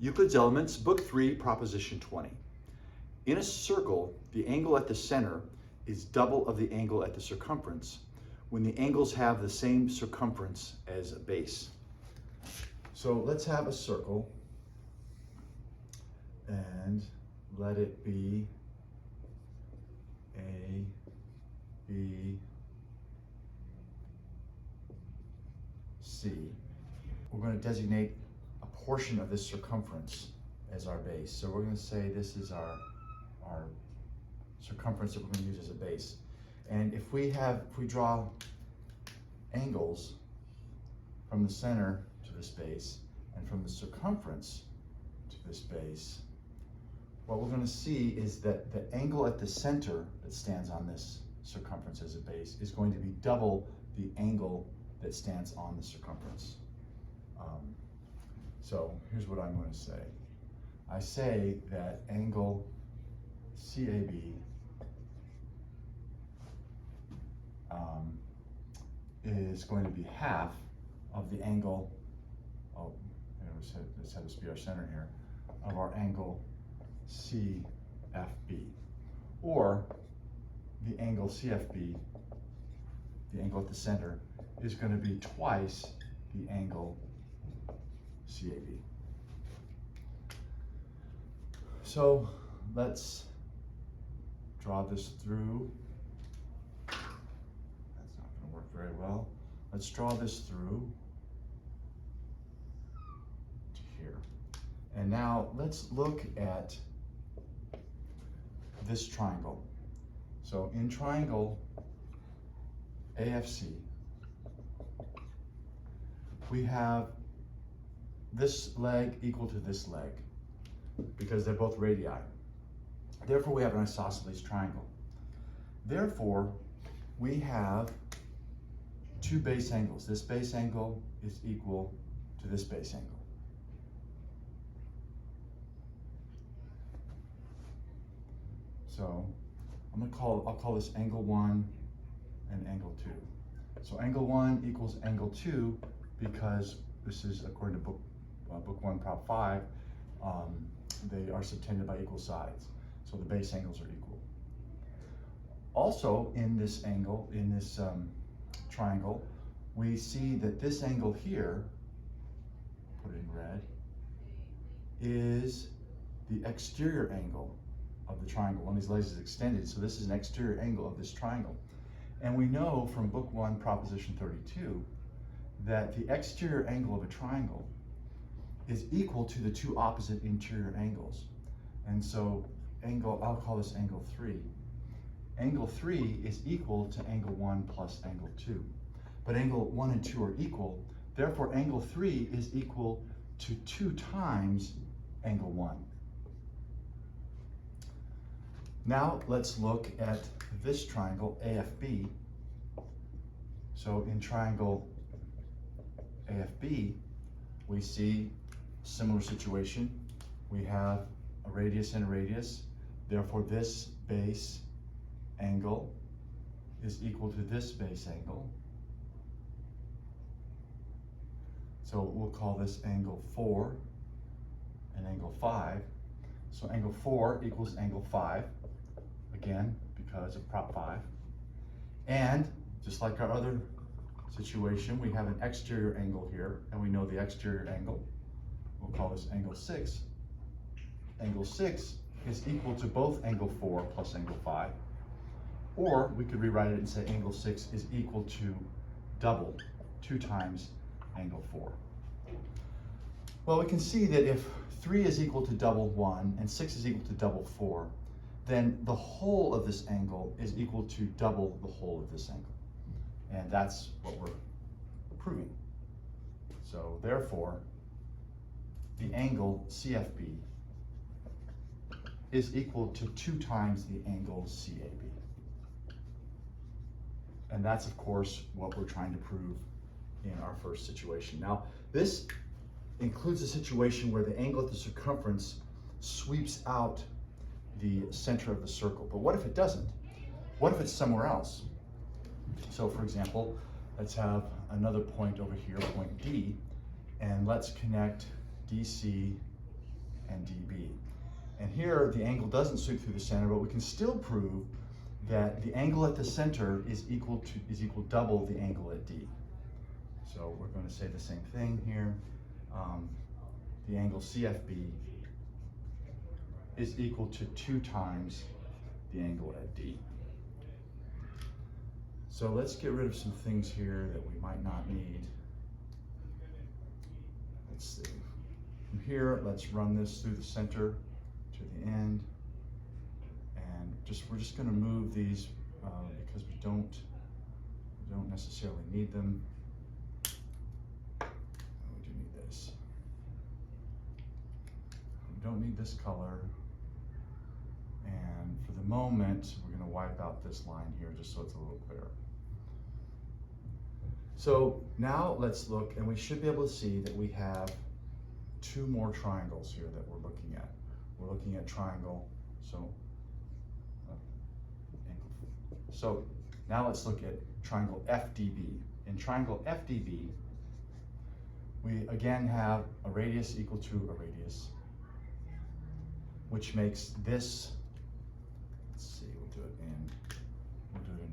Euclid's Elements, Book 3, Proposition 20. In a circle, the angle at the center is double of the angle at the circumference when the angles have the same circumference as a base. So let's have a circle and let it be A, B, C. We're going to designate a portion of this circumference as our base. So we're going to say this is our circumference that we're going to use as a base. And if we draw angles from the center to this base and from the circumference to this base, what we're going to see is that the angle at the center that stands on this circumference as a base is going to be double the angle that stands on the circumference. So here's what I'm going to say. I say that angle CAB is going to be half of the angle, let's have this be our center here, of our angle CFB. Or the angle CFB, the angle at the center, is going to be twice the angle CAB. So let's draw this through. That's not going to work very well. Let's draw this through to here. And now let's look at this triangle. So in triangle AFC, we have this leg equal to this leg because they're both radii. Therefore, we have an isosceles triangle. Therefore, we have two base angles. This base angle is equal to this base angle. So I'll call this angle 1 and angle 2. So angle 1 equals angle 2 because this is according to book 1, Prop 5, they are subtended by equal sides. So the base angles are equal. Also in this angle, in this triangle, we see that this angle here, put it in red, is the exterior angle of the triangle. One of these legs is extended, so this is an exterior angle of this triangle. And we know from book 1, Proposition 32, that the exterior angle of a triangle is equal to the two opposite interior angles. And so I'll call this angle 3. Angle 3 is equal to angle 1 plus angle 2. But angle 1 and 2 are equal, therefore angle 3 is equal to 2 times angle 1. Now let's look at this triangle AFB. So in triangle AFB, we see a similar situation. We have a radius and a radius. Therefore, this base angle is equal to this base angle. So we'll call this angle 4 and angle 5. So angle 4 equals angle 5, again, because of Prop 5. And just like our other situation, we have an exterior angle here, and we know the exterior angle. We'll call this angle 6. Angle 6 is equal to both angle 4 plus angle 5. Or we could rewrite it and say angle 6 is equal to double, 2 times angle 4. Well, we can see that if 3 is equal to double 1 and 6 is equal to double 4, then the whole of this angle is equal to double the whole of this angle. And that's what we're proving. So therefore, the angle CFB is equal to 2 times the angle CAB. And that's, of course, what we're trying to prove in our first situation. Now, this includes a situation where the angle at the circumference sweeps out the center of the circle. But what if it doesn't? What if it's somewhere else? So for example, let's have another point over here, point D, and let's connect DC and DB. And here the angle doesn't sweep through the center, but we can still prove that the angle at the center is equal double the angle at D. So we're going to say the same thing here. The angle CFB is equal to 2 times the angle at D. So let's get rid of some things here that we might not need. Let's see. From here, let's run this through the center to the end. And we're just going to move these because we don't necessarily need them. We do need this. We don't need this color. And for the moment, we're going to wipe out this line here just so it's a little clearer. So now let's look, and we should be able to see that we have 2 more triangles here that we're looking at. We're looking at triangle, so now let's look at triangle FDB. In triangle FDB, we again have a radius equal to a radius, which makes this, let's see, we'll do it in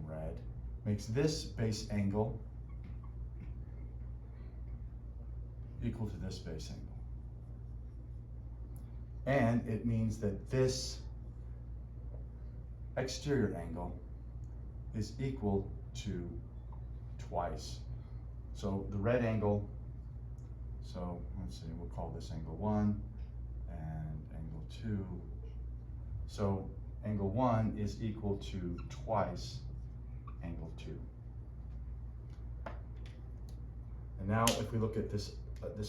red, makes this base angle equal to this base angle. And it means that this exterior angle is equal to twice. So the red angle, so let's see, we'll call this angle 1 and angle 2. So angle 1 is equal to twice angle 2. And now if we look at this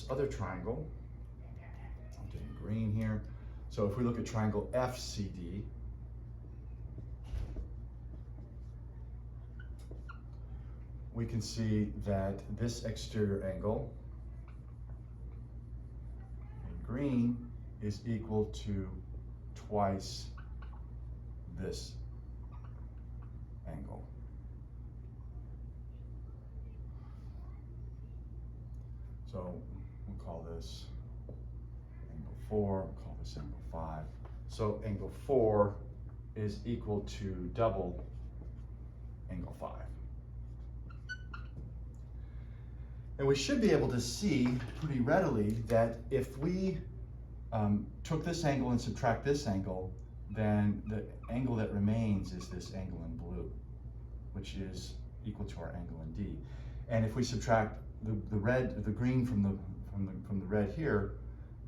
other triangle, I'm doing green here. So if we look at triangle FCD, we can see that this exterior angle in green is equal to twice this angle. So we'll call this angle 4, we'll call this angle 5. So angle 4 is equal to double angle 5. And we should be able to see pretty readily that if we took this angle and subtract this angle, then the angle that remains is this angle in blue, which is equal to our angle in D. And if we subtract the green from the red here,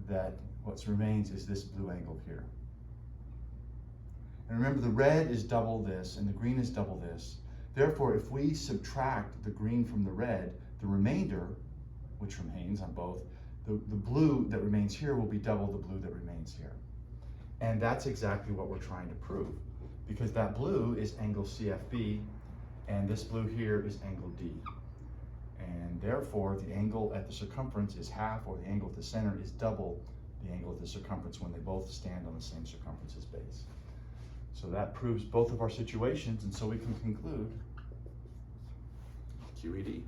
that what remains is this blue angle here. And remember, the red is double this and the green is double this. Therefore, if we subtract the green from the red, the remainder, which remains on both, the blue that remains here will be double the blue that remains here. And that's exactly what we're trying to prove, because that blue is angle CFB and this blue here is angle D. And therefore, the angle at the circumference is half, or the angle at the center is double the angle at the circumference when they both stand on the same circumference as base. So that proves both of our situations, and so we can conclude QED.